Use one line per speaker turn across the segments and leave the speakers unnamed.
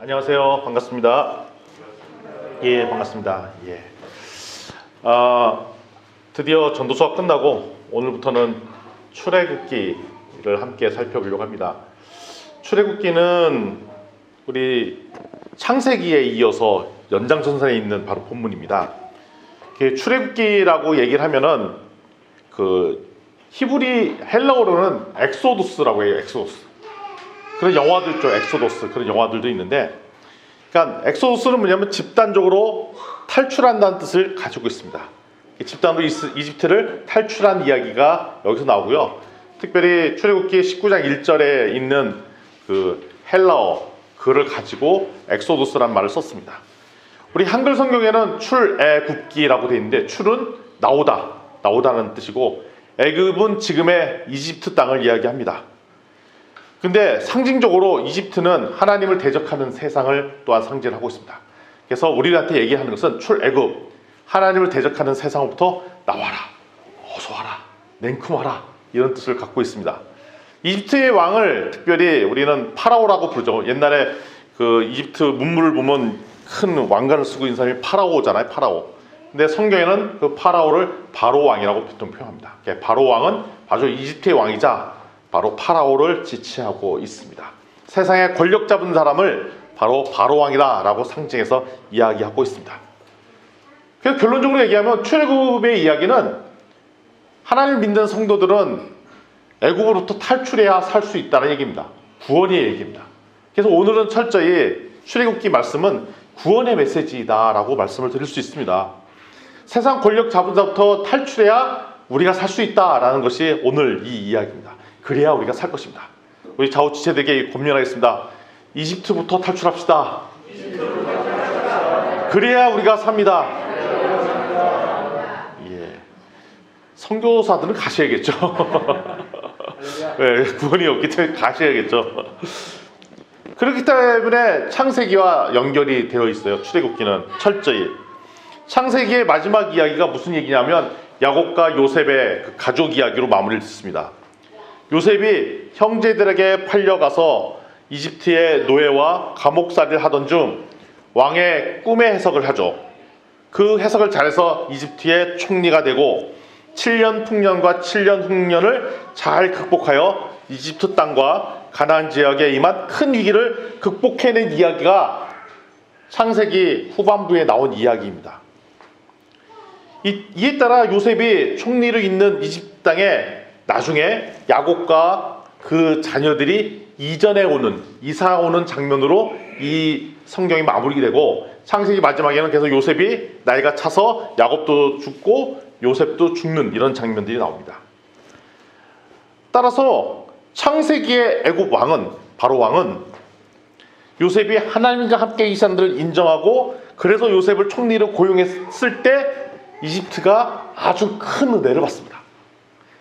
안녕하세요. 반갑습니다. 예, 반갑습니다. 예. 드디어 전도수가 끝나고 오늘부터는 출애굽기를 함께 살펴보려고 합니다. 출애굽기는 우리 창세기에 이어서 연장선상에 있는 바로 본문입니다. 출애굽기라고 얘기를 하면은 히브리 헬라어로는 엑소두스라고 해요. 엑소두스. 그런 영화도 있죠. 엑소더스 그런 영화들도 있는데, 그러니까 엑소더스는 뭐냐면 집단적으로 탈출한다는 뜻을 가지고 있습니다. 집단으로 이집트를 탈출한 이야기가 여기서 나오고요. 특별히 출애굽기 19장 1절에 있는 그 헬라어 그를 가지고 엑소더스란 말을 썼습니다. 우리 한글 성경에는 출애굽기라고 되어 있는데, 출은 나오다는 뜻이고, 애굽은 지금의 이집트 땅을 이야기합니다. 근데 상징적으로 이집트는 하나님을 대적하는 세상을 또한 상징하고 있습니다. 그래서 우리한테 얘기하는 것은 출애굽, 하나님을 대적하는 세상으로부터 나와라, 어서 와라, 냉큼하라, 이런 뜻을 갖고 있습니다. 이집트의 왕을 특별히 우리는 파라오라고 부르죠. 옛날에 그 이집트 문물을 보면 큰 왕관을 쓰고 있는 사람이 파라오잖아요. 파라오. 근데 성경에는 그 파라오를 바로 왕이라고 보통 표현합니다. 바로 왕은 아주 이집트의 왕이자 바로 파라오를 지칭하고 있습니다. 세상에 권력 잡은 사람을 바로 바로왕이다 라고 상징해서 이야기하고 있습니다. 그래서 결론적으로 얘기하면 출애굽의 이야기는 하나님을 믿는 성도들은 애굽으로부터 탈출해야 살 수 있다는 얘기입니다. 구원의 얘기입니다. 그래서 오늘은 철저히 출애굽기 말씀은 구원의 메시지이다 라고 말씀을 드릴 수 있습니다. 세상 권력 잡은 자부터 탈출해야 우리가 살 수 있다라는 것이 오늘 이 이야기입니다. 그래야 우리가 살 것입니다. 우리 좌우지체들에게 권면하겠습니다. 이집트부터 탈출합시다. 그래야 우리가 삽니다. 예. 선교사들은 가셔야겠죠. 네, 구원이 없기 때문에 가셔야겠죠. 그렇기 때문에 창세기와 연결이 되어 있어요. 출애굽기는 철저히. 창세기의 마지막 이야기가 무슨 얘기냐면 야곱과 요셉의 그 가족 이야기로 마무리를 짓습니다. 요셉이 형제들에게 팔려가서 이집트의 노예와 감옥살이를 하던 중 왕의 꿈의 해석을 하죠. 그 해석을 잘해서 이집트의 총리가 되고 7년 풍년과 7년 흉년을 잘 극복하여 이집트 땅과 가나안 지역에 임한 큰 위기를 극복해낸 이야기가 창세기 후반부에 나온 이야기입니다. 이에 따라 요셉이 총리를 잇는 이집트 땅에 나중에 야곱과 그 자녀들이 이사 오는 장면으로 이 성경이 마무리되고, 창세기 마지막에는 계속 요셉이 나이가 차서 야곱도 죽고 요셉도 죽는 이런 장면들이 나옵니다. 따라서 창세기의 애굽 왕은, 바로 왕은 요셉이 하나님과 함께 이 사람들을 인정하고 그래서 요셉을 총리로 고용했을 때 이집트가 아주 큰 은혜를 받습니다.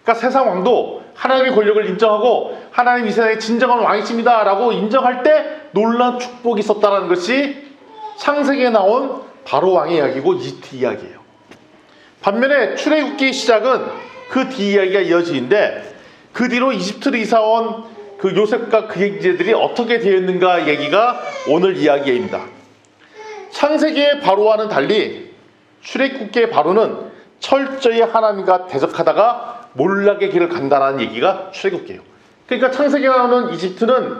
그러니까 세상 왕도 하나님의 권력을 인정하고 하나님 이 세상의 진정한 왕이십니다 라고 인정할 때 놀라운 축복이 있었다는 것이 창세기에 나온 바로 왕의 이야기고 이집트 이야기예요. 반면에 출애굽기 시작은 그 뒤 이야기가 이어지는데, 그 뒤로 이집트로 이사온 그 요셉과 그 형제들이 어떻게 되었는가 얘기가 오늘 이야기입니다. 창세기의 바로와는 달리 출애굽기의 바로는 철저히 하나님과 대적하다가 몰락의 길을 간다는 얘기가 출애굽기예요. 그러니까 창세기에 나오는 이집트는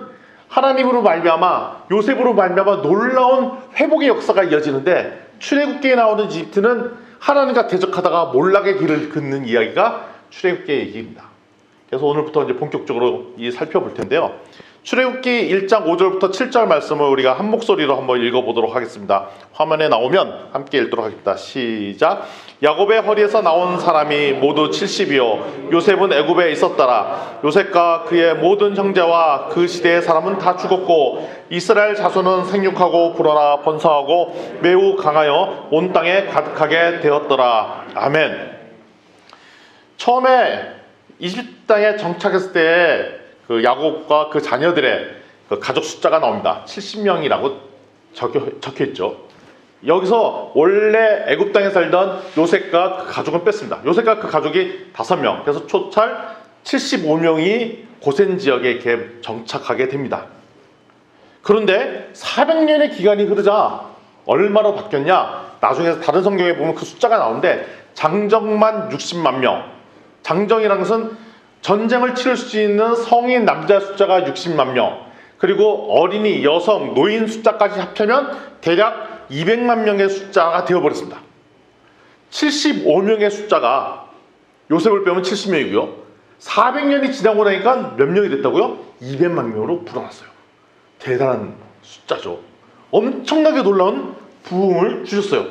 하나님으로 말미암아, 요셉으로 말미암아 놀라운 회복의 역사가 이어지는데, 출애굽기에 나오는 이집트는 하나님과 대적하다가 몰락의 길을 긋는 이야기가 출애굽기의 얘기입니다. 그래서 오늘부터 이제 본격적으로 살펴볼 텐데요. 출애굽기 1장 5절부터 7절 말씀을 우리가 한 목소리로 한번 읽어보도록 하겠습니다. 화면에 나오면 함께 읽도록 하겠습니다. 시작. 야곱의 허리에서 나온 사람이 모두 70이요 요셉은 애굽에 있었더라. 요셉과 그의 모든 형제와 그 시대의 사람은 다 죽었고 이스라엘 자손은 생육하고 불어나 번성하고 매우 강하여 온 땅에 가득하게 되었더라. 아멘. 처음에 이집트 땅에 정착했을 때 그 야곱과 그 자녀들의 그 가족 숫자가 나옵니다. 70명이라고 적혀 있죠. 여기서 원래 애굽 땅에 살던 요셉과 그 가족은 뺐습니다. 요셉과 그 가족이 5명, 그래서 초찰 75명이 고센 지역에 이렇게 정착하게 됩니다. 그런데 400년의 기간이 흐르자 얼마로 바뀌었냐? 나중에 다른 성경에 보면 그 숫자가 나오는데 장정만 60만 명. 장정이라는 것은 전쟁을 치를 수 있는 성인 남자 숫자가 60만 명. 그리고 어린이, 여성, 노인 숫자까지 합하면 대략 200만 명의 숫자가 되어버렸습니다. 75명의 숫자가 요셉을 빼면 70명이고요. 400년이 지나고 나니까 몇 명이 됐다고요? 200만 명으로 불어났어요. 대단한 숫자죠. 엄청나게 놀라운 부흥을 주셨어요.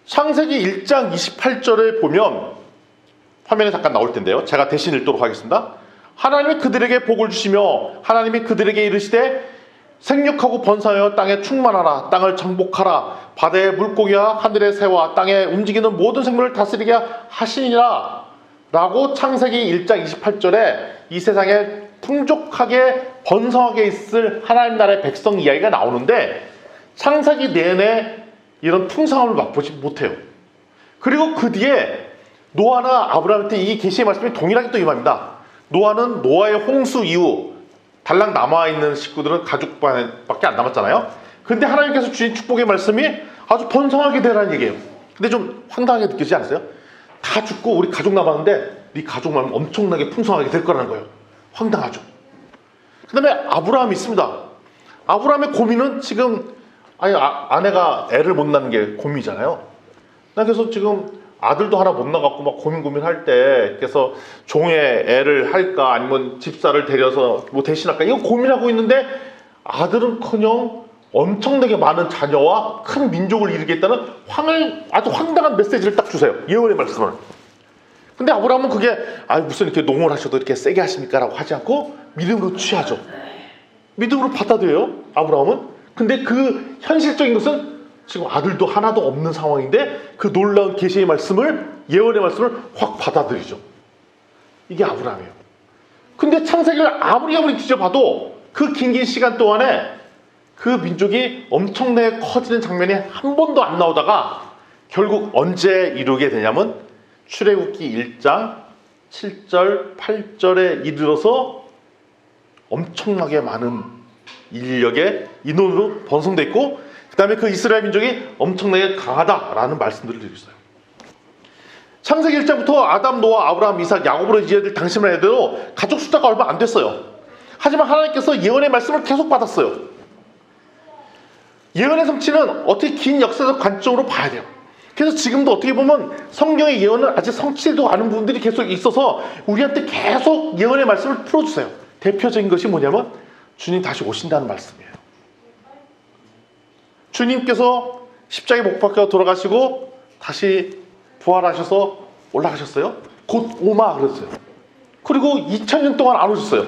창세기 1장 28절에 보면 화면에 잠깐 나올 텐데요. 제가 대신 읽도록 하겠습니다. 하나님이 그들에게 복을 주시며 하나님이 그들에게 이르시되 생육하고 번성하여 땅에 충만하라. 땅을 정복하라. 바다의 물고기와 하늘의 새와 땅에 움직이는 모든 생물을 다스리게 하시니라. 라고 창세기 1장 28절에 이 세상에 풍족하게 번성하게 있을 하나님 나라의 백성 이야기가 나오는데 창세기 내내 이런 풍성함을 맛보지 못해요. 그리고 그 뒤에 노아나 아브라함한테 이 계시의 말씀이 동일하게 또 임합니다. 노아는 노아의 홍수 이후 달랑 남아있는 식구들은 가족밖에 안 남았잖아요. 근데 하나님께서 주신 축복의 말씀이 아주 번성하게 되라는 얘기예요. 근데 좀 황당하게 느끼지 않으세요? 다 죽고 우리 가족 남았는데 네 가족만 엄청나게 풍성하게 될 거라는 거예요. 황당하죠. 그 다음에 아브라함이 있습니다. 아브라함의 고민은 지금 아내가 애를 못 낳는 게 고민이잖아요. 그래서 지금 아들도 하나 못 낳았고 막 고민할 때 그래서 종의 애를 할까 아니면 집사를 데려서 뭐 대신할까 이거 고민하고 있는데 아들은커녕 엄청나게 많은 자녀와 큰 민족을 이루겠다는 아주 황당한 메시지를 딱 주세요. 예언의 말씀을. 근데 아브라함은 그게 무슨 이렇게 농을 하셔도 이렇게 세게 하십니까? 라고 하지 않고 믿음으로 취하죠. 믿음으로 받아들여요. 아브라함은. 근데 그 현실적인 것은 지금 아들도 하나도 없는 상황인데 그 놀라운 계시의 말씀을 예언의 말씀을 확 받아들이죠. 이게 아브라함이에요. 근데 창세기를 아무리 뒤져봐도 그 긴 시간 동안에 그 민족이 엄청나게 커지는 장면이 한 번도 안 나오다가 결국 언제 이루게 되냐면 출애굽기 1장 7절 8절에 이르러서 엄청나게 많은 인력의 인원으로 번성돼 있고 그 다음에 그 이스라엘 민족이 엄청나게 강하다라는 말씀들을 드리고 있어요. 창세기 1장부터 아담, 노아, 아브라함, 이삭, 야곱으로 이어질 당신만 해도 가족 숫자가 얼마 안 됐어요. 하지만 하나님께서 예언의 말씀을 계속 받았어요. 예언의 성취는 어떻게 긴 역사적 관점으로 봐야 돼요. 그래서 지금도 어떻게 보면 성경의 예언은 아직 성취되지도 않은 부분들이 계속 있어서 우리한테 계속 예언의 말씀을 풀어주세요. 대표적인 것이 뭐냐면 주님 다시 오신다는 말씀이에요. 주님께서 십자가에 못 박혀 돌아가시고 다시 부활하셔서 올라가셨어요. 곧 오마 그랬어요. 그리고 2000년 동안 안 오셨어요.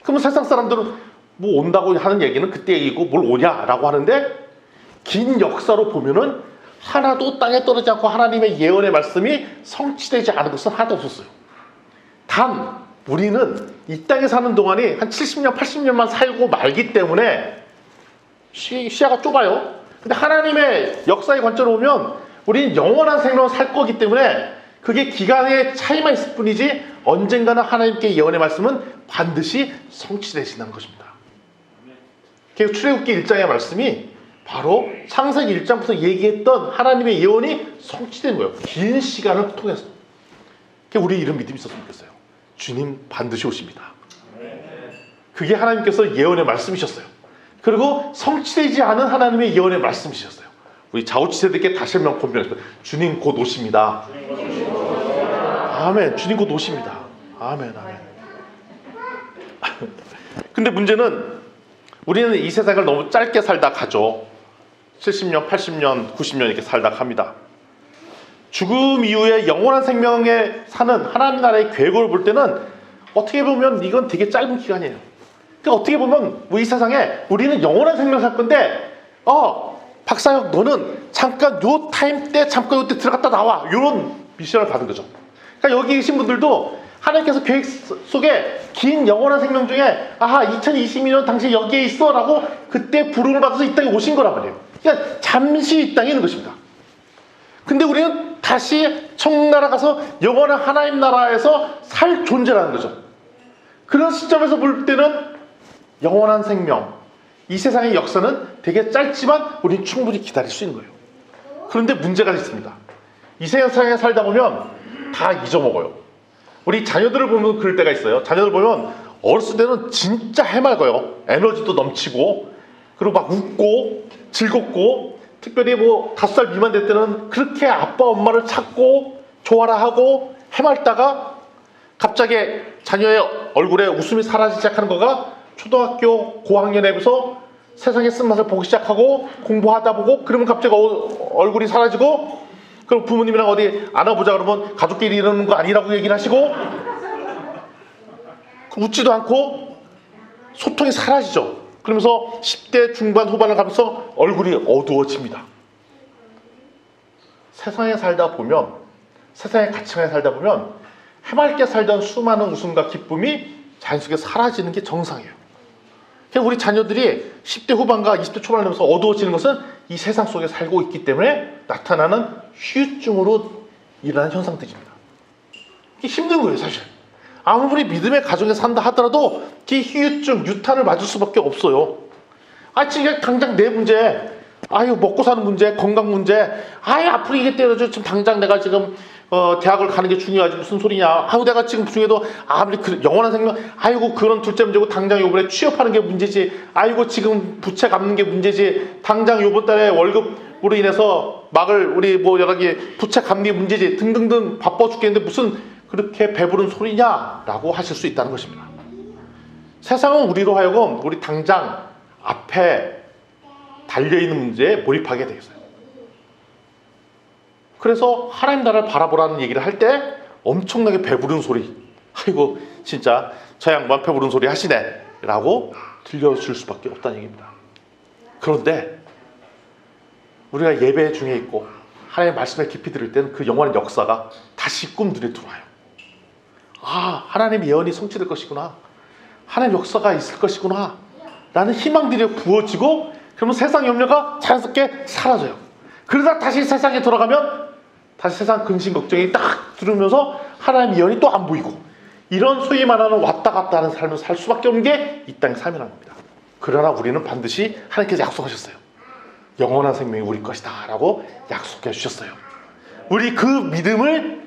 그러면 세상 사람들은 뭐 온다고 하는 얘기는 그때 얘기고 뭘 오냐라고 하는데 긴 역사로 보면은 하나도 땅에 떨어지지 않고 하나님의 예언의 말씀이 성취되지 않은 것은 하나도 없었어요. 단 우리는 이 땅에 사는 동안이 한 70년 80년만 살고 말기 때문에 시야가 좁아요. 근데 하나님의 역사의 관점으로 보면 우리는 영원한 생명을 살 거기 때문에 그게 기간의 차이만 있을 뿐이지 언젠가는 하나님께 예언의 말씀은 반드시 성취되신다는 것입니다. 그래서 출애굽기 1장의 말씀이 바로 창세기 1장부터 얘기했던 하나님의 예언이 성취된 거예요. 긴 시간을 통해서. 우리 이런 믿음이 있었으면 좋겠어요. 주님 반드시 오십니다. 그게 하나님께서 예언의 말씀이셨어요. 그리고 성취되지 않은 하나님의 예언의 말씀이셨어요. 우리 자우치 세대께 다시 한번 권면했어요. 주님 곧 오십니다. 아멘. 주님 곧 오십니다. 아멘. 아멘. 근데 문제는 우리는 이 세상을 너무 짧게 살다 가죠. 70년, 80년, 90년 이렇게 살다 갑니다. 죽음 이후에 영원한 생명에 사는 하나님 나라의 계획을 볼 때는 어떻게 보면 이건 되게 짧은 기간이에요. 그러니까 어떻게 보면 이 세상에 우리는 영원한 생명 살 건데 박사형 너는 잠깐 요 타임 때 잠깐 요때 들어갔다 나와 이런 미션을 받은 거죠. 그러니까 여기 계신 분들도 하나님께서 계획 속에 긴 영원한 생명 중에 2022년 당신 여기에 있어 라고 그때 부름을 받아서 이 땅에 오신 거란 말이에요. 그러니까 잠시 이 땅에 있는 것입니다. 근데 우리는 다시 천나라 가서 영원한 하나님 나라에서 살 존재라는 거죠. 그런 시점에서 볼 때는 영원한 생명, 이 세상의 역사는 되게 짧지만 우리는 충분히 기다릴 수 있는 거예요. 그런데 문제가 있습니다. 이 세상에 살다 보면 다 잊어먹어요. 우리 자녀들을 보면 그럴 때가 있어요. 자녀들 보면 어렸을 때는 진짜 해맑아요. 에너지도 넘치고, 그리고 막 웃고 즐겁고, 특별히 뭐 5살 미만 될 때는 그렇게 아빠 엄마를 찾고 좋아라 하고 해맑다가 갑자기 자녀의 얼굴에 웃음이 사라지기 시작하는 거가 초등학교 고학년에 비해서 세상의 쓴맛을 보기 시작하고 공부하다 보고, 그러면 갑자기 얼굴이 사라지고, 그럼 부모님이랑 어디 안아보자 그러면 가족끼리 이러는 거 아니라고 얘기를 하시고, 웃지도 않고 소통이 사라지죠. 그러면서 10대 중반 후반을 가면서 얼굴이 어두워집니다. 세상에 살다 보면, 세상의 가치관에 살다 보면 해맑게 살던 수많은 웃음과 기쁨이 자연스럽게 사라지는 게 정상이에요. 그러니까 우리 자녀들이 10대 후반과 20대 초반을 되면서 어두워지는 것은 이 세상 속에 살고 있기 때문에 나타나는 후유증으로 일어나는 현상들입니다. 이게 힘든 거예요, 사실. 아무리 믿음의 가정에 산다 하더라도 이 후유증, 유탄을 맞을 수밖에 없어요. 지금 당장 내 문제, 먹고 사는 문제, 건강 문제, 앞으로 이게 때려줘. 지금 당장 내가 지금 대학을 가는 게 중요하지 무슨 소리냐. 내가 지금 중에도 아무리 영원한 생명, 그런 둘째 문제고 당장 요번에 취업하는 게 문제지. 지금 부채 갚는 게 문제지. 당장 요번 달에 월급으로 인해서 우리 여러 개 부채 갚는 게 문제지. 등등등 바빠 죽겠는데 무슨 그렇게 배부른 소리냐라고 하실 수 있다는 것입니다. 세상은 우리로 하여금 우리 당장 앞에 달려있는 문제에 몰입하게 되어 있어요. 그래서 하나님 나라를 바라보라는 얘기를 할 때 엄청나게 배부른 소리, 진짜 저 양반 배부른 소리 하시네 라고 들려줄 수밖에 없다는 얘기입니다. 그런데 우리가 예배 중에 있고 하나님의 말씀에 깊이 들을 때는 그 영원한 역사가 다시 꿈들에 들어와요. 하나님의 예언이 성취될 것이구나, 하나님의 역사가 있을 것이구나 라는 희망들이 부어지고, 그러면 세상 염려가 자연스럽게 사라져요. 그러다 다시 세상에 돌아가면 다시 세상 근심 걱정이 딱 들으면서 하나님의 예언이 또 안 보이고, 이런 소위 말하는 왔다 갔다 하는 삶을 살 수밖에 없는 게 이 땅의 삶이라는 겁니다. 그러나 우리는 반드시 하나님께서 약속하셨어요. 영원한 생명이 우리 것이다 라고 약속해 주셨어요. 우리 그 믿음을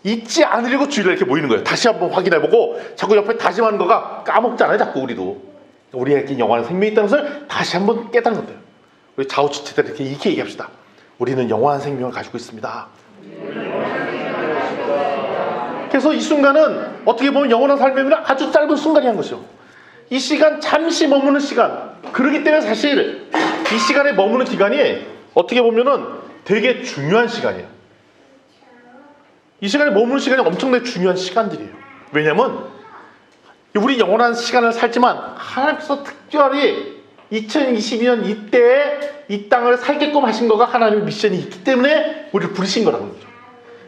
잊지 않으려고 주일에 이렇게 모이는 거예요. 다시 한번 확인해보고, 자꾸 옆에 다짐하는 거가 까먹잖아요. 자꾸 우리도 우리에게 영원한 생명이 있다는 것을 다시 한번 깨닫는 것들. 우리 좌우지체들 이렇게 얘기합시다. 우리는 영원한 생명을 가지고 있습니다. 그래서 이 순간은 어떻게 보면 영원한 삶의 아주 짧은 순간이란 것이죠. 이 시간, 잠시 머무는 시간. 그렇기 때문에 사실 이 시간에 머무는 기간이 어떻게 보면은 되게 중요한 시간이에요. 이 시간에 머무는 시간이 엄청나게 중요한 시간들이에요. 왜냐면 우리 영원한 시간을 살지만 하나님께서 특별히 2022년 이때에 이 땅을 살게끔 하신 거가 하나님의 미션이 있기 때문에 우리를 부르신 거라는 거죠.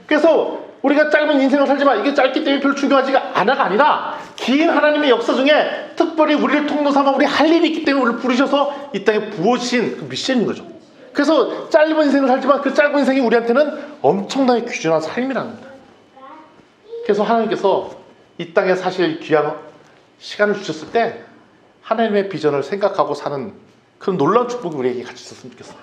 그래서 우리가 짧은 인생을 살지만 이게 짧기 때문에 별로 중요하지가 않아가 아니라, 긴 하나님의 역사 중에 특별히 우리를 통로 삼아 우리 할 일이 있기 때문에 우리를 부르셔서 이 땅에 부어주신 그 미션인 거죠. 그래서 짧은 인생을 살지만 그 짧은 인생이 우리한테는 엄청나게 귀중한 삶이라는 겁니다. 그래서 하나님께서 이 땅에 사실 귀한 시간을 주셨을 때 하나님의 비전을 생각하고 사는 그런 놀라운 축복이 우리에게 같이 있었으면 좋겠어요.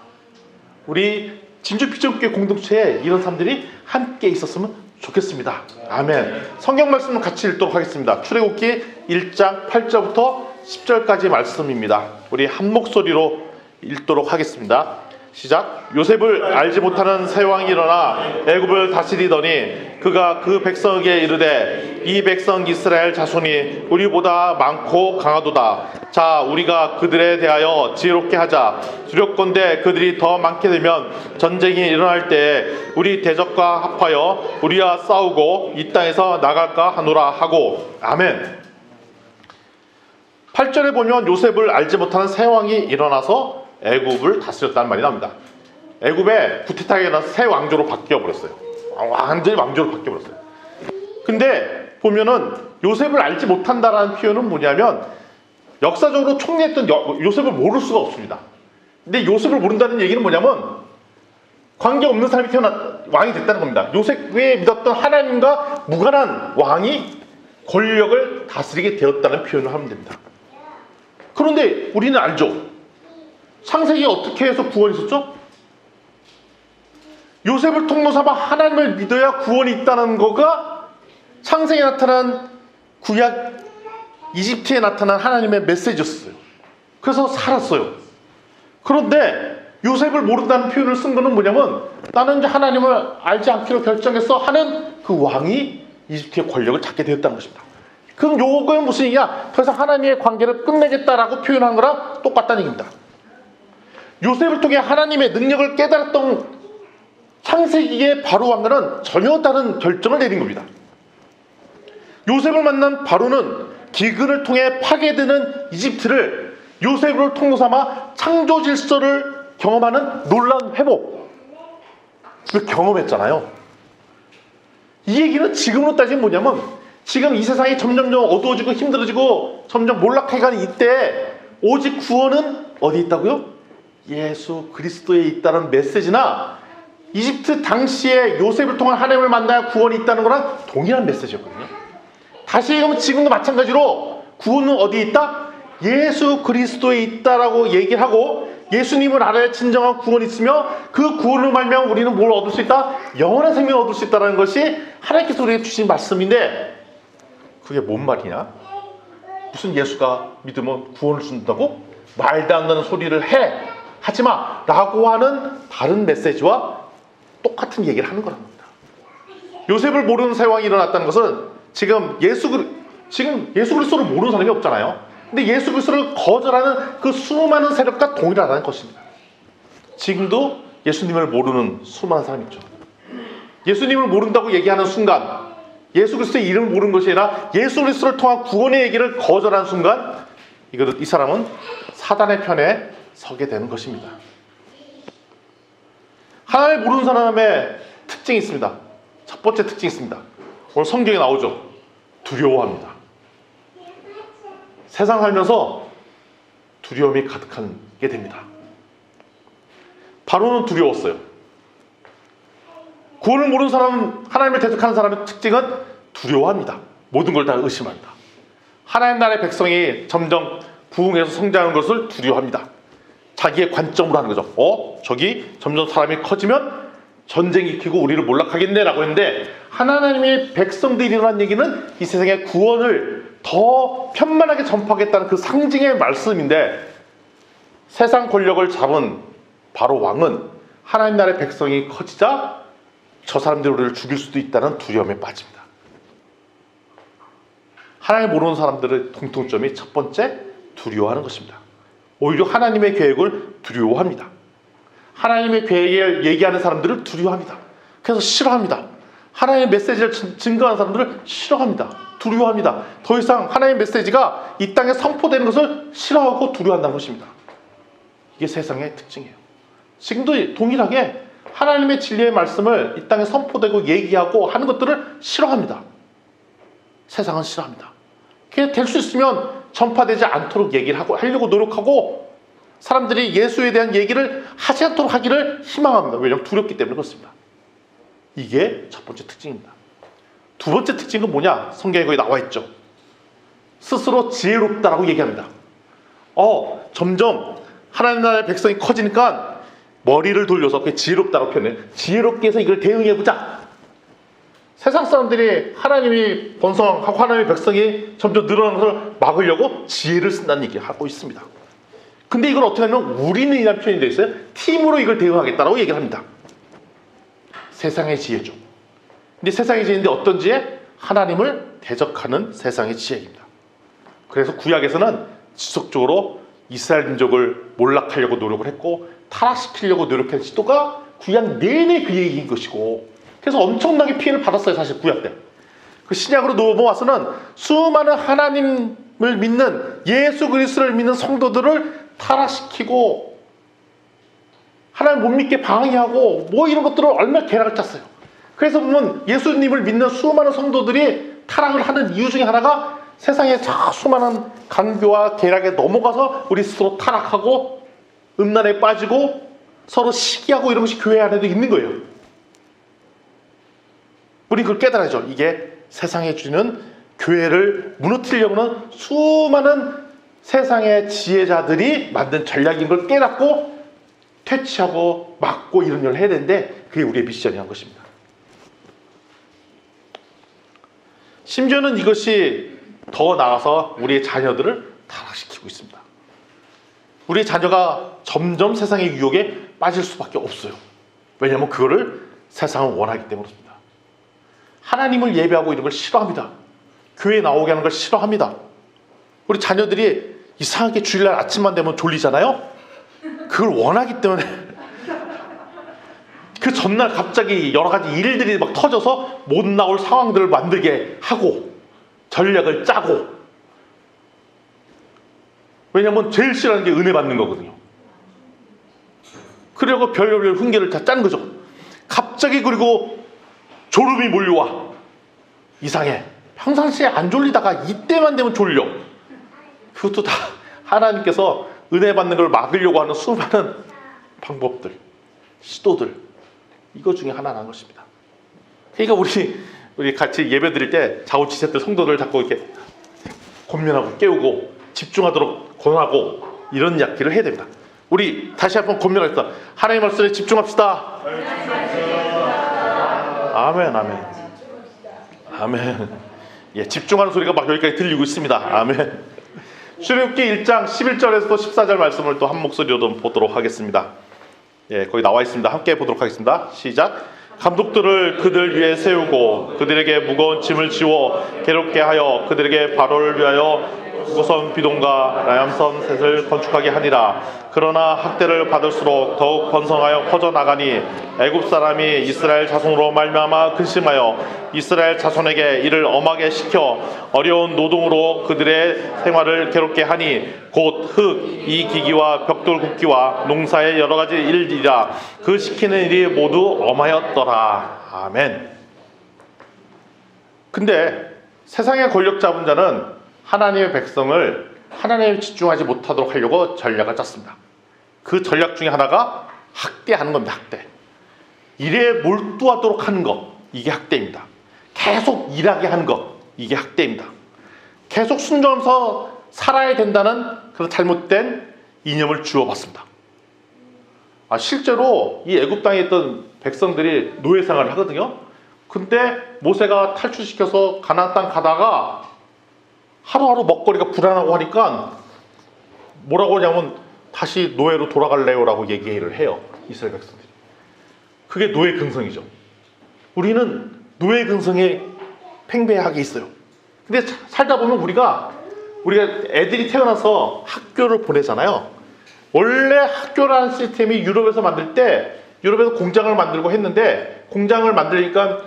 우리 진주 비전교회 공동체에 이런 사람들이 함께 있었으면 좋겠습니다. 아멘. 성경 말씀을 같이 읽도록 하겠습니다. 출애굽기 1장 8절부터 10절까지 말씀입니다. 우리 한 목소리로 읽도록 하겠습니다. 시작. 요셉을 알지 못하는 새 왕이 일어나 애굽을 다스리더니 그가 그 백성에게 이르되 이 백성 이스라엘 자손이 우리보다 많고 강하도다. 자, 우리가 그들에 대하여 지혜롭게 하자. 두렵건대 그들이 더 많게 되면 전쟁이 일어날 때에 우리 대적과 합하여 우리와 싸우고 이 땅에서 나갈까 하노라 하고. 아멘. 8절에 보면 요셉을 알지 못하는 새 왕이 일어나서 애굽을 다스렸다는 말이 나옵니다. 애굽에 구테타가 일어나서 새 왕조로 바뀌어버렸어요. 완전히 왕조로 바뀌어버렸어요. 근데 보면은 요셉을 알지 못한다라는 표현은 뭐냐면, 역사적으로 총리했던 요셉을 모를 수가 없습니다. 근데 요셉을 모른다는 얘기는 뭐냐면 관계없는 사람이 왕이 됐다는 겁니다. 요셉에 믿었던 하나님과 무관한 왕이 권력을 다스리게 되었다는 표현을 하면 됩니다. 그런데 우리는 알죠. 창세기에 어떻게 해서 구원이 있었죠? 요셉을 통로 삼아 하나님을 믿어야 구원이 있다는 거가 창세기에 나타난 구약 이집트에 나타난 하나님의 메시지였어요. 그래서 살았어요. 그런데 요셉을 모른다는 표현을 쓴 거는 뭐냐면 나는 이제 하나님을 알지 않기로 결정했어 하는 그 왕이 이집트의 권력을 잡게 되었다는 것입니다. 그럼 요거는 무슨 얘기야? 더 이상 하나님의 관계를 끝내겠다라고 표현한 거랑 똑같다는 얘기입니다. 요셉을 통해 하나님의 능력을 깨달았던 창세기의 바로 왕은 전혀 다른 결정을 내린 겁니다. 요셉을 만난 바로는 기근을 통해 파괴되는 이집트를 요셉을 통로 삼아 창조 질서를 경험하는 놀라운 회복을 경험했잖아요. 이 얘기는 지금으로 따지면 뭐냐면 지금 이 세상이 점점 어두워지고 힘들어지고 점점 몰락해가는 이때 오직 구원은 어디 있다고요? 예수 그리스도에 있다는 메시지나 이집트 당시에 요셉을 통한 하나님을 만나야 구원이 있다는 거랑 동일한 메시지였거든요. 다시 얘기하면 지금도 마찬가지로 구원은 어디에 있다? 예수 그리스도에 있다라고 얘기를 하고 예수님을 알아야 진정한 구원이 있으며 그 구원을 말미암아 우리는 뭘 얻을 수 있다? 영원한 생명을 얻을 수 있다는 것이 하나님께서 우리에게 주신 말씀인데 그게 뭔 말이냐? 무슨 예수가 믿으면 구원을 준다고? 말도 안 되는 소리를 해! 하지마! 라고 하는 다른 메시지와 똑같은 얘기를 하는 거란 겁니다. 요셉을 모르는 상황이 일어났다는 것은 지금 예수 그리스도를 모르는 사람이 없잖아요. 근데 예수 그리스도를 거절하는 그 수많은 세력과 동일하다는 것입니다. 지금도 예수님을 모르는 수많은 사람이 있죠. 예수님을 모른다고 얘기하는 순간 예수 그리스도의 이름을 모르는 것이 아니라 예수 그리스도를 통한 구원의 얘기를 거절하는 순간 이 사람은 사단의 편에 서게 되는 것입니다. 하나님을 모르는 사람의 특징이 있습니다. 첫 번째 특징이 있습니다. 오늘 성경에 나오죠. 두려워합니다. 세상 살면서 두려움이 가득하게 됩니다. 바로는 두려웠어요. 구원을 모르는 사람은 하나님을 대적하는 사람의 특징은 두려워합니다. 모든 걸 다 의심합니다. 하나님 나라의 백성이 점점 부흥해서 성장하는 것을 두려워합니다. 자기의 관점으로 하는 거죠. 저기 점점 사람이 커지면 전쟁이 일으키고 우리를 몰락하겠네 라고 했는데 하나님의 백성들이 일어난 얘기는 이 세상의 구원을 더 편만하게 전파하겠다는 그 상징의 말씀인데 세상 권력을 잡은 바로 왕은 하나님 나라의 백성이 커지자 저 사람들이 우리를 죽일 수도 있다는 두려움에 빠집니다. 하나님 모르는 사람들의 공통점이 첫 번째 두려워하는 것입니다. 오히려 하나님의 계획을 두려워합니다. 하나님의 계획을 얘기하는 사람들을 두려워합니다. 그래서 싫어합니다. 하나님의 메시지를 증거하는 사람들을 싫어합니다. 두려워합니다. 더 이상 하나님의 메시지가 이 땅에 선포되는 것을 싫어하고 두려워한다는 것입니다. 이게 세상의 특징이에요. 지금도 동일하게 하나님의 진리의 말씀을 이 땅에 선포되고 얘기하고 하는 것들을 싫어합니다. 세상은 싫어합니다. 그게 될 수 있으면 전파되지 않도록 얘기를 하려고 노력하고 사람들이 예수에 대한 얘기를 하지 않도록 하기를 희망합니다. 왜냐하면 두렵기 때문에 그렇습니다. 이게 첫 번째 특징입니다. 두 번째 특징은 뭐냐? 성경에 거기 나와 있죠. 스스로 지혜롭다라고 얘기합니다. 점점 하나님 나라의 백성이 커지니까 머리를 돌려서 그게 지혜롭다고 표현해요. 지혜롭게 해서 이걸 대응해보자. 세상 사람들이 하나님이 번성하고 하나님의 백성이 점점 늘어나는 것을 막으려고 지혜를 쓴다는 얘기를 하고 있습니다. 근데 이걸 어떻게 하면 우리는 이라는 표현이 되어 있어요. 팀으로 이걸 대응하겠다라고 얘기를 합니다. 세상의 지혜죠. 근데 세상의 지혜인데 어떤 지혜? 하나님을 대적하는 세상의 지혜입니다. 그래서 구약에서는 지속적으로 이스라엘 민족을 몰락하려고 노력을 했고 타락시키려고 노력한 시도가 구약 내내 그 얘기인 것이고 그래서 엄청나게 피해를 받았어요. 사실 구약 때. 그 신약으로 넘어와서는 수많은 하나님을 믿는 예수 그리스도를 믿는 성도들을 타락시키고 하나님 못 믿게 방해하고 이런 것들을 얼마나 계략을 짰어요. 그래서 보면 예수님을 믿는 수많은 성도들이 타락을 하는 이유 중에 하나가 세상의 수많은 간교와 계략에 넘어가서 우리 스스로 타락하고 음란에 빠지고 서로 시기하고 이런 것이 교회 안에도 있는 거예요. 우리 그걸 깨달아야죠. 이게 세상에 주는 교회를 무너뜨리려고 하는 수많은 세상의 지혜자들이 만든 전략인 걸 깨닫고 퇴치하고 막고 이런 일을 해야 되는데 그게 우리의 미션이란 것입니다. 심지어는 이것이 더 나아가서 우리의 자녀들을 타락시키고 있습니다. 우리의 자녀가 점점 세상의 유혹에 빠질 수밖에 없어요. 왜냐하면 그거를 세상은 원하기 때문입니다. 하나님을 예배하고 이런 걸 싫어합니다. 교회에 나오게 하는 걸 싫어합니다. 우리 자녀들이 이상하게 주일날 아침만 되면 졸리잖아요. 그걸 원하기 때문에 그 전날 갑자기 여러 가지 일들이 막 터져서 못 나올 상황들을 만들게 하고 전략을 짜고. 왜냐하면 제일 싫어하는 게 은혜 받는 거거든요. 그리고 별별 훈계를 다 짠 거죠. 갑자기 그리고 졸음이 몰려와. 이상해. 평상시에 안 졸리다가 이때만 되면 졸려. 그것도 다 하나님께서 은혜 받는 걸 막으려고 하는 수많은 방법들, 시도들, 이거 중에 하나라는 것입니다. 그러니까 우리 같이 예배 드릴 때 자우지체들 성도들 자꾸 이렇게 권면하고 깨우고 집중하도록 권하고 이런 이야기를 해야 됩니다. 우리 다시 한번 권면하겠습니다. 하나님 말씀에 집중합시다. 아멘, 아멘, 아멘. 예, 집중하는 소리가 막 여기까지 들리고 있습니다. 아멘. 출애굽기 1장 11절에서 14절 말씀을 또 한 목소리로 보도록 하겠습니다. 예, 거기 나와 있습니다. 함께 보도록 하겠습니다. 시작. 감독들을 그들 위에 세우고 그들에게 무거운 짐을 지워 괴롭게 하여 그들에게 바로를 위하여 구선 비동과 라얌선 셋을 건축하게 하니라. 그러나 학대를 받을수록 더욱 번성하여 퍼져나가니 애굽 사람이 이스라엘 자손으로 말미암아 근심하여 이스라엘 자손에게 이를 엄하게 시켜 어려운 노동으로 그들의 생활을 괴롭게 하니 곧 흙, 이 기기와 벽돌 굽기와 농사의 여러 가지 일이라. 그 시키는 일이 모두 엄하였더라. 아멘. 근데 세상의 권력 잡은 자는 하나님의 백성을 하나님에 집중하지 못하도록 하려고 전략을 짰습니다. 그 전략 중에 하나가 학대하는 겁니다. 학대. 일에 몰두하도록 하는 것, 이게 학대입니다. 계속 일하게 하는 것, 이게 학대입니다. 계속 순종하면서 살아야 된다는 그런 잘못된 이념을 주어봤습니다. 실제로 이 애굽 땅에 있던 백성들이 노예 생활을 하거든요. 근데 모세가 탈출시켜서 가나안 땅 가다가 하루하루 먹거리가 불안하고 하니까 뭐라고 하냐면 다시 노예로 돌아갈래요 라고 얘기를 해요. 이스라엘 백성들이. 그게 노예 근성이죠. 우리는 노예 근성에 팽배하게 있어요. 근데 살다 보면 우리가 애들이 태어나서 학교를 보내잖아요. 원래 학교라는 시스템이 유럽에서 만들 때 유럽에서 공장을 만들고 했는데 공장을 만들니까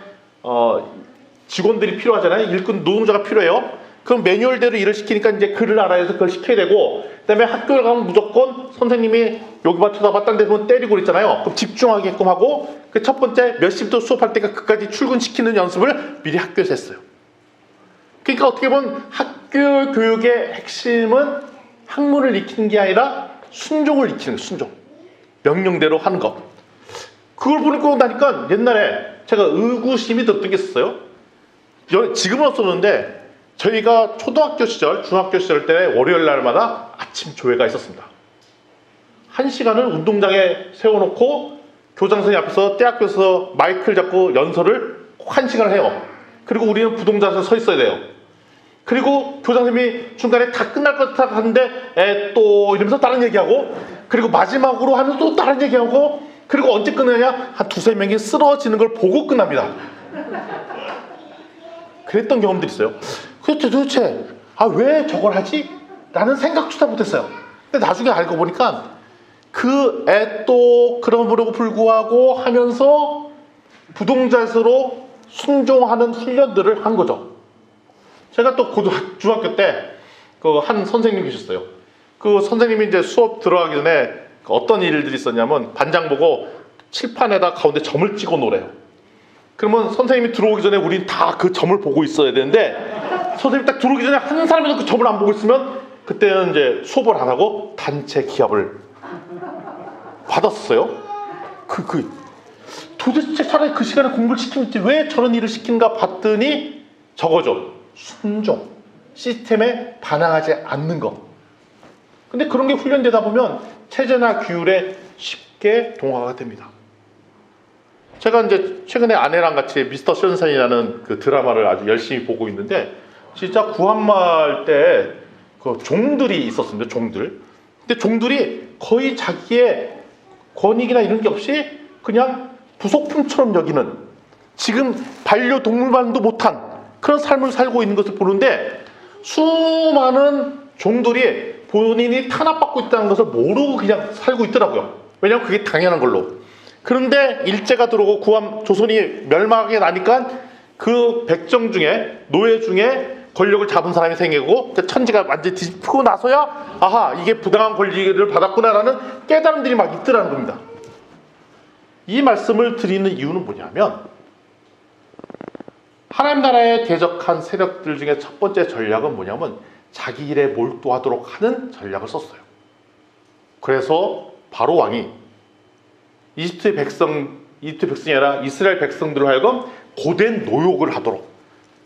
직원들이 필요하잖아요. 일꾼 노동자가 필요해요. 그럼 매뉴얼대로 일을 시키니까 이제 글을 알아야 해서 그걸 시켜야 되고, 그 다음에 학교를 가면 무조건 선생님이 여기만 쳐다봐 딴 데서 때리고 그랬잖아요. 그럼 집중하게끔 하고, 그 첫 번째 몇 시부터 수업할 때가 그까지 출근시키는 연습을 미리 학교에서 했어요. 그러니까 어떻게 보면 학교 교육의 핵심은 학문을 익히는 게 아니라 순종을 익히는 거예요. 순종. 명령대로 하는 것. 그걸 보고 나니까 옛날에 제가 의구심이 들었던 게 있었어요. 지금은 없었는데 저희가 초등학교 시절, 중학교 시절 때 월요일 날마다 아침 조회가 있었습니다. 1시간을 운동장에 세워놓고 교장 선생님 앞에서 떼학교에서 마이크를 잡고 연설을 꼭 1시간을 해요. 그리고 우리는 부동자에서 서 있어야 돼요. 그리고 교장 선생님이 중간에 다 끝날 것 같아 하는데 또 이러면서 다른 얘기하고, 그리고 마지막으로 하면 또 다른 얘기하고, 그리고 언제 끝나냐? 한 두세 명이 쓰러지는 걸 보고 끝납니다. 그랬던 경험들이 있어요. 도대체 왜 저걸 하지? 라는 생각조차 못했어요. 근데 나중에 알고 보니까 그 또 그럼에도 불구하고 하면서 부동자세로 순종하는 훈련들을 한 거죠. 제가 또 중학교 때 그 한 선생님 계셨어요. 그 선생님이 이제 수업 들어가기 전에 어떤 일들이 있었냐면 반장 보고 칠판에다 가운데 점을 찍어 놓으래요. 그러면 선생님이 들어오기 전에 우린 다 그 점을 보고 있어야 되는데, 선생님이 딱 들어오기 전에 한 사람이라도 그 점을 안 보고 있으면 그때는 이제 수업을 안 하고 단체 기합을 받았어요. 도대체 차라리 그 시간에 공부를 시키면 왜 저런 일을 시킨가 봤더니 저거죠. 순종. 시스템에 반항하지 않는 것. 근데 그런 게 훈련되다 보면 체제나 규율에 쉽게 동화가 됩니다. 제가 이제 최근에 아내랑 같이 미스터 선샤인이라는 그 드라마를 아주 열심히 보고 있는데, 진짜 구한말 때 그 종들이 있었습니다. 종들. 근데 종들이 거의 자기의 권익이나 이런 게 없이 그냥 부속품처럼 여기는, 지금 반려동물만도 못한 그런 삶을 살고 있는 것을 보는데, 수많은 종들이 본인이 탄압받고 있다는 것을 모르고 그냥 살고 있더라고요. 왜냐하면 그게 당연한 걸로. 그런데 일제가 들어오고 조선이 멸망하게 나니까 그 백정 중에, 노예 중에 권력을 잡은 사람이 생기고 천지가 완전히 뒤집히고 나서야 아하, 이게 부당한 권리를 받았구나라는 깨달음들이 막 있더라는 겁니다. 이 말씀을 드리는 이유는 뭐냐면, 하나님 나라에 대적한 세력들 중에 첫 번째 전략은 뭐냐면 자기 일에 몰두하도록 하는 전략을 썼어요. 그래서 바로 왕이 이집트 백성이 아니라 이스라엘 백성들을 하여금 고된 노역을 하도록,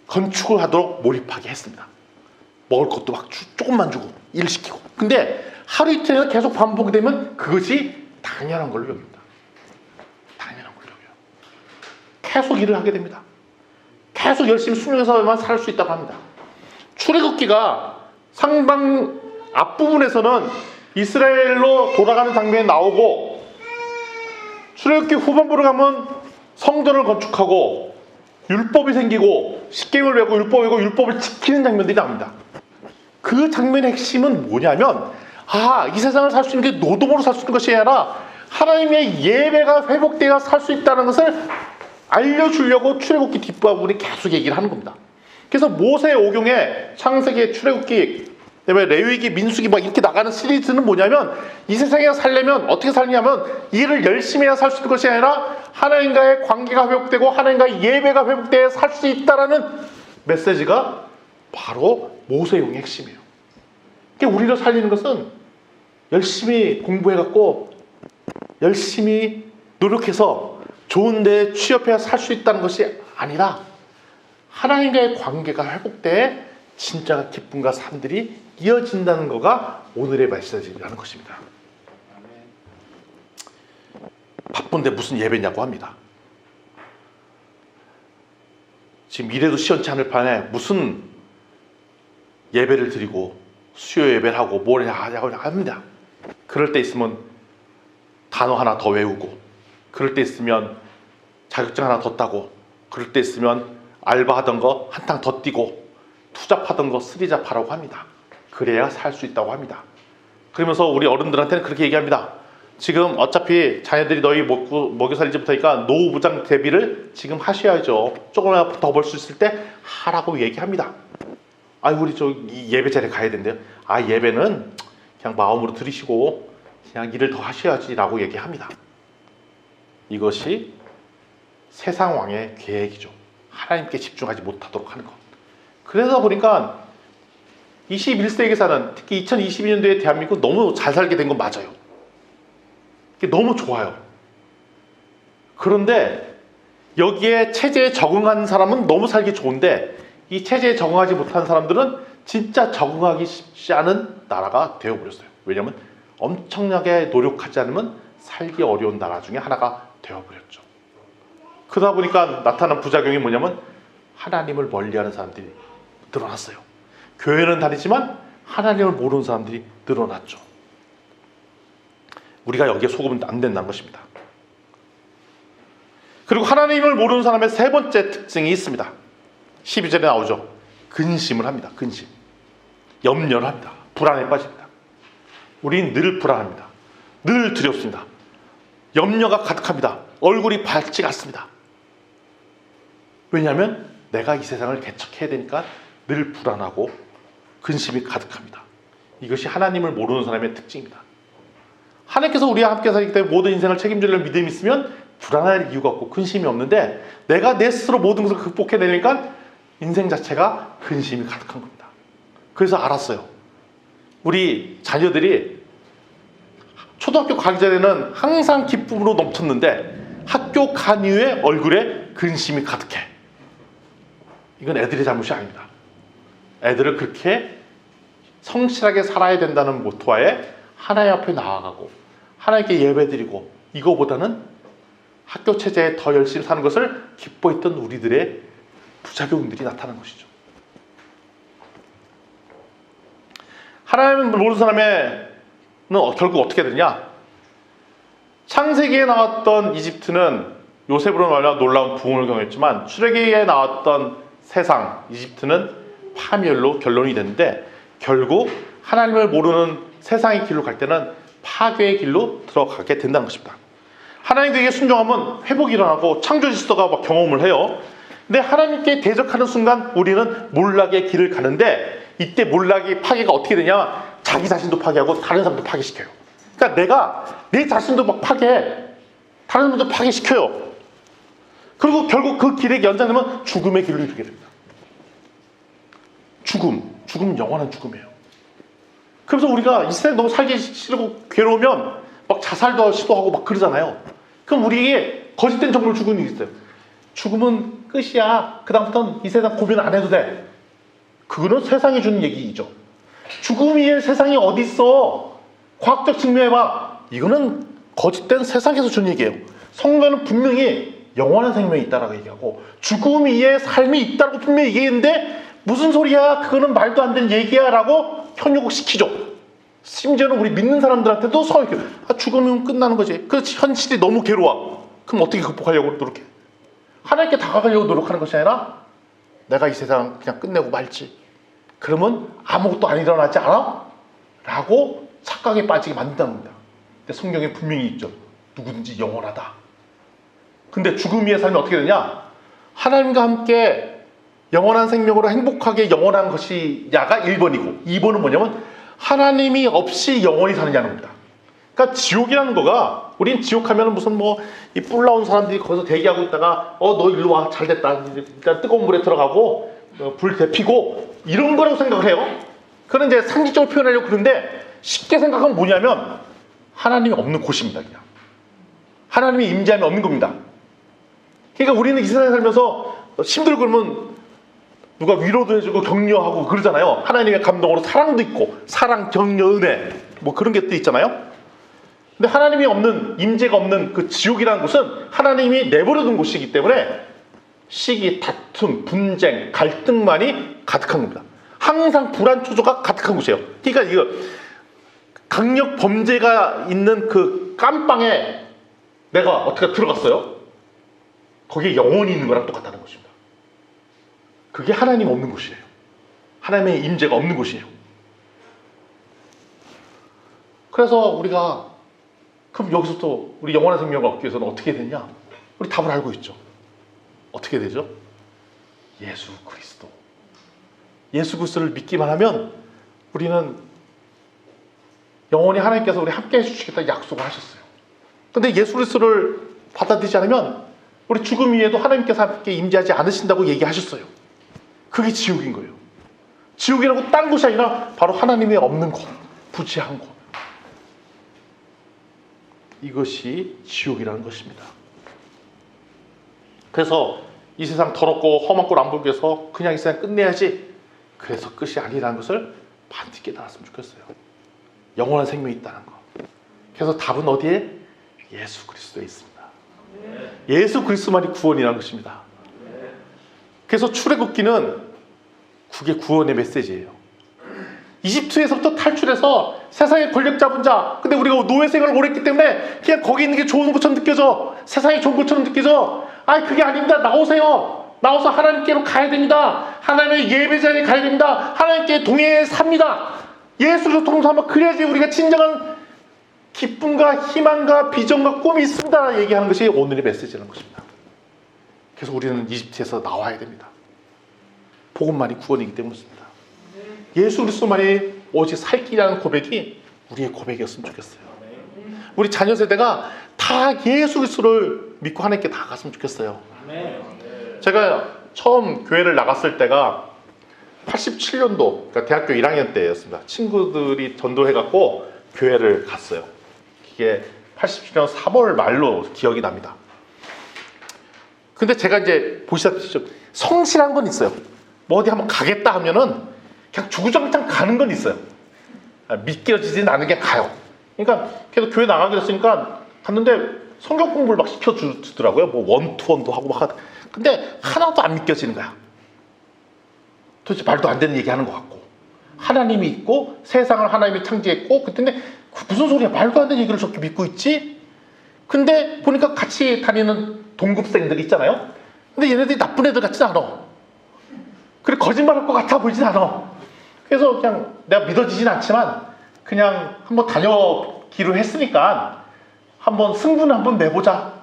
건축을 하도록 몰입하게 했습니다. 먹을 것도 막 조금만 주고 일 시키고. 근데 하루 이틀에서 계속 반복이 되면 그것이 당연한 걸로 여깁니다. 당연한 걸로 여겨요. 계속 일을 하게 됩니다. 계속 열심히 수명해서만 살 수 있다고 합니다. 출애굽기가 상당 앞부분에서는 이스라엘로 돌아가는 장면이 나오고, 출애굽기 후반부로 가면 성전을 건축하고 율법이 생기고 십계명을 외우고 율법을 지키는 장면들이 나옵니다. 그 장면의 핵심은 뭐냐면, 이 세상을 살 수 있는 게 노동으로 살 수 있는 것이 아니라 하나님의 예배가 회복되어 살 수 있다는 것을 알려주려고 출애굽기 뒷부분이 계속 얘기를 하는 겁니다. 그래서 모세 오경에 창세기, 출애굽기, 그다음에 레위기, 민수기 막 이렇게 나가는 시리즈는 뭐냐면, 이 세상에 살려면 어떻게 살냐면 일을 열심히 해야 살 수 있는 것이 아니라 하나님과의 관계가 회복되고 하나님과의 예배가 회복되어 살 수 있다라는 메시지가 바로 모세오경의 핵심이에요. 그러니까 우리를 살리는 것은 열심히 공부해갖고 열심히 노력해서 좋은 데에 취업해야 살 수 있다는 것이 아니라, 하나님과의 관계가 회복돼 진짜 기쁨과 삶들이 이어진다는 거가 오늘의 메시지라는 것입니다. 바쁜데 무슨 예배냐고 합니다. 지금 이래도 시원치 않을 판에 무슨 예배를 드리고 수요 예배를 하고 뭘 하냐고 합니다. 그럴 때 있으면 단어 하나 더 외우고, 그럴 때 있으면 자격증 하나 더 따고, 그럴 때 있으면 알바하던 거 한탕 더 뛰고, 투잡하던 거 쓰리잡하라고 합니다. 그래야 살 수 있다고 합니다. 그러면서 우리 어른들한테는 그렇게 얘기합니다. 지금 어차피 자녀들이 너희 먹여 살리지 못하니까 노후부장 대비를 지금 하셔야죠. 조금이라도 더 벌 수 있을 때 하라고 얘기합니다. 우리 이 예배 자리에 가야 된대요. 예배는 그냥 마음으로 들으시고 그냥 일을 더 하셔야지 라고 얘기합니다. 이것이 세상 왕의 계획이죠. 하나님께 집중하지 못하도록 하는 것. 그러다 보니까 21세기에 사는, 특히 2022년도에 대한민국 너무 잘 살게 된 건 맞아요. 너무 좋아요. 그런데 여기에 체제에 적응한 사람은 너무 살기 좋은데, 이 체제에 적응하지 못한 사람들은 진짜 적응하기 쉽지 않은 나라가 되어버렸어요. 왜냐하면 엄청나게 노력하지 않으면 살기 어려운 나라 중에 하나가 되어버렸죠. 그러다 보니까 나타난 부작용이 뭐냐면 하나님을 멀리하는 사람들이 늘어났어요. 교회는 다니지만 하나님을 모르는 사람들이 늘어났죠. 우리가 여기에 속으면 안 된다는 것입니다. 그리고 하나님을 모르는 사람의 세 번째 특징이 있습니다. 12절에 나오죠. 근심을 합니다. 근심. 염려를 합니다. 불안에 빠집니다. 우린 늘 불안합니다. 늘 두렵습니다. 염려가 가득합니다. 얼굴이 밝지가 않습니다. 왜냐하면 내가 이 세상을 개척해야 되니까 늘 불안하고 근심이 가득합니다. 이것이 하나님을 모르는 사람의 특징입니다. 하나님께서 우리와 함께 살기 때문에 모든 인생을 책임지려는 믿음이 있으면 불안할 이유가 없고 근심이 없는데, 내가 내 스스로 모든 것을 극복해내니까 인생 자체가 근심이 가득한 겁니다. 그래서 알았어요. 우리 자녀들이 초등학교 가기 전에는 항상 기쁨으로 넘쳤는데 학교 간 이후에 얼굴에 근심이 가득해. 이건 애들의 잘못이 아닙니다. 애들을 그렇게 성실하게 살아야 된다는 모토하에 하나님 앞에 나아가고 하나님께 예배드리고 이거보다는 학교 체제에 더 열심히 사는 것을 기뻐했던 우리들의 부작용들이 나타난 것이죠. 하나님을 모르는 사람은 결국 어떻게 되냐? 창세기에 나왔던 이집트는 요셉으로 말하여 놀라운 부흥을 경험했지만 출애기에 나왔던 세상 이집트는 파멸로 결론이 됐는데 결국 하나님을 모르는 세상의 길로 갈 때는 파괴의 길로 들어가게 된다는 것입니다. 하나님께 순종하면 회복이 일어나고 창조 질서가 막 경험을 해요. 근데 하나님께 대적하는 순간 우리는 몰락의 길을 가는데 이때 몰락의 파괴가 어떻게 되냐? 자기 자신도 파괴하고 다른 사람도 파괴시켜요. 그러니까 내가 내 자신도 막 파괴해. 다른 사람도 파괴시켜요. 그리고 결국 그 길의 연장되면 죽음의 길로 이르게 됩니다. 죽음은 영원한 죽음이에요. 그래서 우리가 이 세상에 너무 살기 싫고 괴로우면 막 자살도 시도하고 막 그러잖아요. 그럼 우리에게 거짓된 정보를 주고 있는 게 있어요. 죽음은 끝이야. 그 다음부터는 이 세상 고민 안 해도 돼. 그거는 세상이 주는 얘기죠. 죽음 위에 세상이 어디 있어? 과학적 증명해봐. 이거는 거짓된 세상에서 주는 얘기예요. 성경은 분명히 영원한 생명이 있다라고 얘기하고 죽음 위에 삶이 있다고 분명히 얘기했는데 무슨 소리야? 그거는 말도 안 되는 얘기야 라고 현혹시키죠. 심지어는 우리 믿는 사람들한테도 죽으면 끝나는 거지. 그 현실이 너무 괴로워. 그럼 어떻게 극복하려고 노력해? 하나님께 다가가려고 노력하는 것이 아니라 내가 이 세상 그냥 끝내고 말지. 그러면 아무것도 안 일어나지 않아? 라고 착각에 빠지게 만든다는 겁니다. 근데 성경에 분명히 있죠. 누구든지 영원하다. 근데 죽음 위의 삶이 어떻게 되냐? 하나님과 함께 영원한 생명으로 행복하게 영원한 것이냐가 1번이고 2번은 뭐냐면 하나님이 없이 영원히 사느냐는 겁니다. 그러니까 지옥이라는 거가 우린 지옥하면 무슨 이 뿔 나온 사람들이 거기서 대기하고 있다가 너 일로 와 잘됐다 일단 뜨거운 물에 들어가고 불 데피고 이런 거라고 생각을 해요. 그런 이제 상식적으로 표현하려고 그러는데 쉽게 생각하면 뭐냐면 하나님이 없는 곳입니다. 그냥 하나님이 임재함이 없는 겁니다. 그러니까 우리는 이 세상에 살면서 힘들고 그러면 누가 위로도 해주고 격려하고 그러잖아요. 하나님의 감동으로 사랑도 있고 사랑, 격려, 은혜 그런 게 또 있잖아요. 근데 하나님이 없는 임재가 없는 그 지옥이라는 곳은 하나님이 내버려둔 곳이기 때문에 시기, 다툼, 분쟁, 갈등만이 가득한 겁니다. 항상 불안 초조가 가득한 곳이에요. 그러니까 이거 강력 범죄가 있는 그 깜빵에 내가 어떻게 들어갔어요? 거기에 영혼이 있는 거랑 똑같다는 것입니다. 그게 하나님 없는 곳이에요. 하나님의 임재가 없는 곳이에요. 그래서 우리가 그럼 여기서 또 우리 영원한 생명을 얻기 위해서는 어떻게 되냐? 우리 답을 알고 있죠. 어떻게 되죠? 예수 그리스도. 예수 그리스도를 믿기만 하면 우리는 영원히 하나님께서 우리 함께 해주시겠다 약속을 하셨어요. 근데 예수 그리스도를 받아들이지 않으면 우리 죽음 위에도 하나님께서 함께 임재하지 않으신다고 얘기하셨어요. 그게 지옥인 거예요. 지옥이라고 딴 곳이 아니라 바로 하나님의 없는 곳, 부재한 곳. 이것이 지옥이라는 것입니다. 그래서 이 세상 더럽고 험한 꼴 안 보기 위해서 그냥 이 세상 끝내야지. 그래서 끝이 아니라는 것을 반드시 깨달았으면 좋겠어요. 영원한 생명이 있다는 거. 그래서 답은 어디에? 예수 그리스도에 있습니다. 예수 그리스도만이 구원이라는 것입니다. 그래서 출애굽기는 그게 구원의 메시지예요. 이집트에서부터 탈출해서 세상의 권력 잡은 자. 근데 우리가 노예 생활을 오래 했기 때문에 그냥 거기 있는 게 좋은 것처럼 느껴져. 세상이 좋은 것처럼 느껴져. 그게 아닙니다. 나오세요. 나와서 하나님께로 가야 됩니다. 하나님의 예배 자리에 가야 됩니다. 하나님께 동행해 삽니다. 예수를 통해서 그래야지 우리가 진정한 기쁨과 희망과 비전과 꿈이 있습니다. 얘기하는 것이 오늘의 메시지라는 것입니다. 그래서 우리는 이집트에서 나와야 됩니다. 복음만이 구원이기 때문입니다. 예수 그리스도만이 오직 살 길이라는 고백이 우리의 고백이었으면 좋겠어요. 우리 자녀 세대가 다 예수 그리스도를 믿고 하나님께 다 갔으면 좋겠어요. 제가 처음 교회를 나갔을 때가 87년도, 그러니까 대학교 1학년 때였습니다. 친구들이 전도해갖고 교회를 갔어요. 이게 87년 3월 말로 기억이 납니다. 근데 제가 이제 보시다시피 성실한 건 있어요. 어디 한번 가겠다 하면은 그냥 주구장창 가는 건 있어요. 믿겨지진 않은 게 가요. 그러니까 계속 교회 나가기로 했으니까 갔는데 성경 공부를 막 시켜주더라고요. 뭐 원투원도 하고 막 근데 하나도 안 믿겨지는 거야. 도대체 말도 안 되는 얘기하는 것 같고 하나님이 있고 세상을 하나님이 창조했고 근데 무슨 소리야, 말도 안 되는 얘기를 저렇게 믿고 있지? 근데 보니까 같이 다니는 동급생들 있잖아요. 근데 얘네들이 나쁜 애들 같진 않아. 그래 거짓말할 것 같아 보이진 않아. 그래서 그냥 내가 믿어지진 않지만 그냥 한번 다녀기로 했으니까 한번 승부는 한번 내보자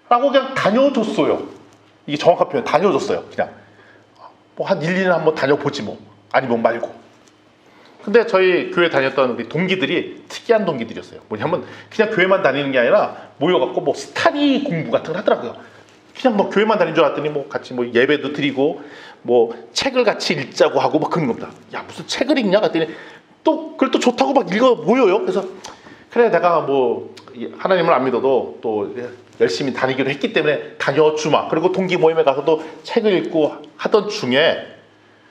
라고 그냥 다녀줬어요. 이게 정확한 표현, 다녀줬어요. 그냥 뭐 한 1, 2년 한번 다녀보지 뭐, 아니면 말고. 근데 저희 교회 다녔던 우리 동기들이 특이한 동기들이었어요. 뭐냐면 그냥 교회만 다니는 게 아니라 모여갖고 뭐 스타디 공부 같은 걸 하더라고요. 그냥 뭐 교회만 다닌 줄 알았더니 뭐 같이 뭐 예배도 드리고 뭐 책을 같이 읽자고 하고 막 그런 겁니다. 야 무슨 책을 읽냐 그랬더니 또 그걸 또 좋다고 막 읽어 모여요. 그래서 그래 내가 뭐 하나님을 안 믿어도 또 열심히 다니기로 했기 때문에 다녀주마. 그리고 동기 모임에 가서도 책을 읽고 하던 중에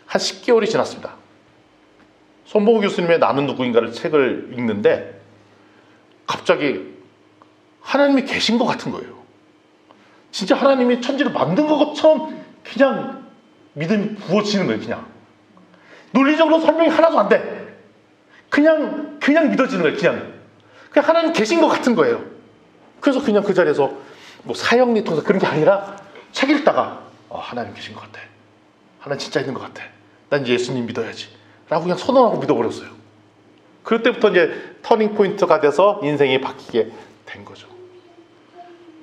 한 10개월이 지났습니다. 손봉우 교수님의 나는 누구인가를 책을 읽는데 갑자기 하나님이 계신 것 같은 거예요. 진짜 하나님이 천지를 만든 것처럼 그냥 믿음이 부어지는 거예요. 그냥 논리적으로 설명이 하나도 안 돼. 그냥 믿어지는 거예요. 그냥 하나님 계신 것 같은 거예요. 그래서 그냥 그 자리에서 뭐 사형리 통해서 그런 게 아니라 책 읽다가 하나님 계신 것 같아. 하나님 진짜 있는 것 같아. 난 예수님 믿어야지 라고 그냥 선언하고 믿어버렸어요. 그때부터 이제 터닝 포인트가 돼서 인생이 바뀌게 된 거죠.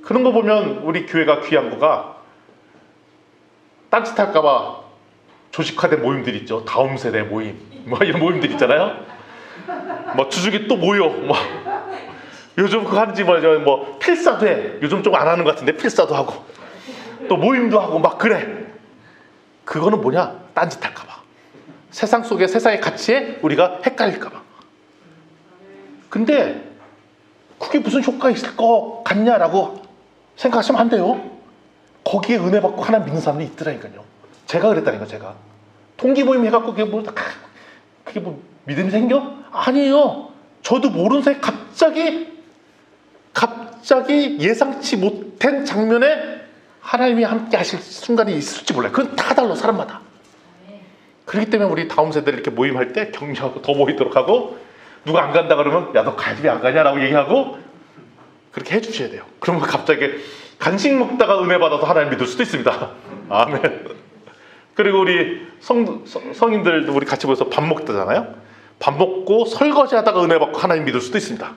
그런 거 보면 우리 교회가 귀한 거가 딴짓할까봐 조직화된 모임들 있죠. 다음 세대 모임 뭐 이런 모임들 있잖아요. 뭐 주중에 또 모여 뭐 요즘 그거 하는지 뭐 필사도 해. 요즘 좀 안 하는 것 같은데 필사도 하고 또 모임도 하고 막 그래. 그거는 뭐냐? 딴짓할까봐. 세상 속에 세상의 가치에 우리가 헷갈릴까봐. 근데 그게 무슨 효과가 있을 것 같냐라고 생각하시면 안 돼요. 거기에 은혜 받고 하나님 믿는 사람이 있더라니까요. 제가 그랬다니까. 제가 동기 모임 해갖고 그게 뭐 믿음이 생겨? 아니에요. 저도 모르는 사이에 갑자기 예상치 못한 장면에 하나님이 함께 하실 순간이 있을지 몰라요. 그건 다 달라 사람마다. 그렇기 때문에 우리 다음 세대를 이렇게 모임할 때 격려하고 더 모이도록 하고 누가 안 간다 그러면 야 너 가야지 왜 안 가냐라고 얘기하고 그렇게 해주셔야 돼요. 그러면 갑자기 간식 먹다가 은혜 받아서 하나님 믿을 수도 있습니다. 아멘. 그리고 우리 성인들도 우리 같이 모여서 밥 먹다잖아요. 밥 먹고 설거지 하다가 은혜 받고 하나님 믿을 수도 있습니다.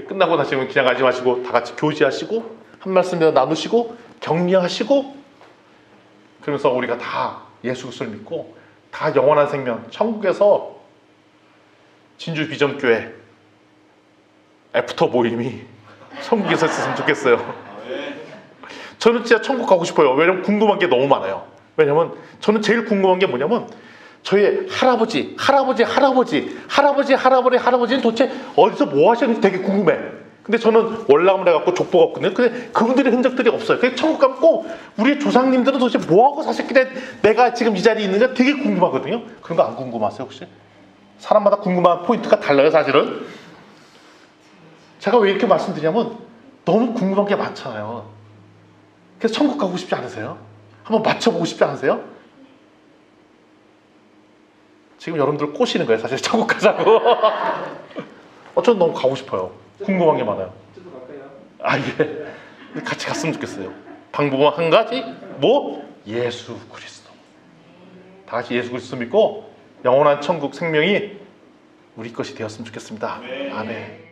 끝나고 나시면 그냥 가지 마시고 다 같이 교제하시고 한 말씀 나누시고 격려하시고 그러면서 우리가 다 예수 그리스도를 믿고 다 영원한 생명 천국에서 진주 비전교회 애프터 모임이 천국에서 있었으면 좋겠어요. 저는 진짜 천국 가고 싶어요. 왜냐면 궁금한 게 너무 많아요. 왜냐면 저는 제일 궁금한 게 뭐냐면 저희 할아버지는 도대체 어디서 뭐 하셨는지 되게 궁금해. 근데 저는 월남을 해갖고 족보가 없거든요. 근데 그분들의 흔적들이 없어요. 그래서 천국 가면 꼭 우리 조상님들은 도대체 뭐하고 사셨길래 내가 지금 이 자리에 있는가 되게 궁금하거든요. 그런 거 안 궁금하세요 혹시? 사람마다 궁금한 포인트가 달라요 사실은. 제가 왜 이렇게 말씀드리냐면 너무 궁금한 게 많잖아요. 그래서 천국 가고 싶지 않으세요? 한번 맞춰보고 싶지 않으세요? 지금 여러분들 꼬시는 거예요 사실 천국 가자고. 저는 너무 가고 싶어요. 궁금한 게 많아요.
저도 갈까요?
예. 같이 갔으면 좋겠어요. 방법은 한 가지, 뭐? 예수 그리스도. 다 같이 예수 그리스도 믿고 영원한 천국 생명이 우리 것이 되었으면 좋겠습니다. 아멘.